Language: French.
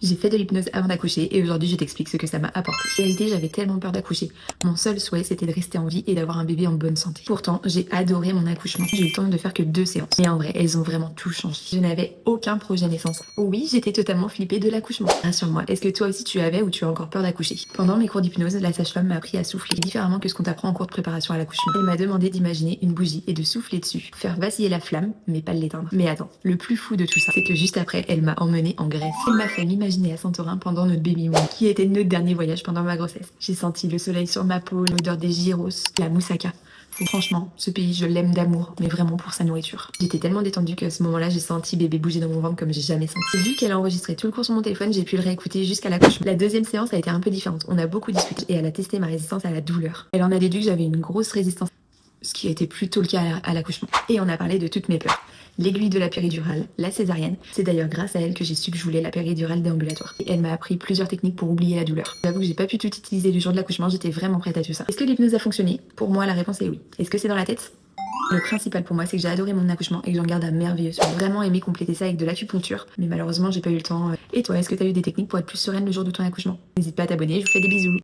J'ai fait de l'hypnose avant d'accoucher et aujourd'hui je t'explique ce que ça m'a apporté. En réalité, j'avais tellement peur d'accoucher. Mon seul souhait c'était de rester en vie et d'avoir un bébé en bonne santé. Pourtant, j'ai adoré mon accouchement. J'ai eu le temps de faire que 2 séances. Mais en vrai, elles ont vraiment tout changé. Je n'avais aucun projet naissance. Oui, j'étais totalement flippée de l'accouchement. Rassure-moi, est-ce que toi aussi tu avais ou tu as encore peur d'accoucher? Pendant mes cours d'hypnose, la sage-femme m'a appris à souffler différemment que ce qu'on t'apprend en cours de préparation à l'accouchement. Elle m'a demandé d'imaginer une bougie et de souffler dessus, faire vaciller la flamme, mais pas l'éteindre. Mais attends, le plus fou de tout ça, c'est que juste après, elle m'a emmenée en Grèce. Elle m'a fait m'imaginer à Santorin pendant notre baby moon, qui était notre dernier voyage pendant ma grossesse. J'ai senti le soleil sur ma peau, l'odeur des gyros, la moussaka. Et franchement, ce pays, je l'aime d'amour, mais vraiment pour sa nourriture. J'étais tellement détendue qu'à ce moment-là, j'ai senti bébé bouger dans mon ventre comme j'ai jamais senti. Vu qu'elle a enregistré tout le cours sur mon téléphone, j'ai pu le réécouter jusqu'à l'accouchement. La deuxième séance a été un peu différente. On a beaucoup discuté et elle a testé ma résistance à la douleur. Elle en a déduit que j'avais une grosse résistance, ce qui a été plutôt le cas à l'accouchement. Et on a parlé de toutes mes peurs. L'aiguille de la péridurale, la césarienne. C'est d'ailleurs grâce à elle que j'ai su que je voulais la péridurale déambulatoire. Et elle m'a appris plusieurs techniques pour oublier la douleur. J'avoue que j'ai pas pu tout utiliser le jour de l'accouchement, j'étais vraiment prête à tout ça. Est-ce que l'hypnose a fonctionné? Pour moi, la réponse est oui. Est-ce que c'est dans la tête? Le principal pour moi, c'est que j'ai adoré mon accouchement et que j'en garde un merveilleux souvenir. J'ai vraiment aimé compléter ça avec de l'acupuncture, mais malheureusement, j'ai pas eu le temps. Et toi, est-ce que t'as eu des techniques pour être plus sereine le jour de ton accouchement? N'hésite pas à t'abonner, je vous fais des bisous.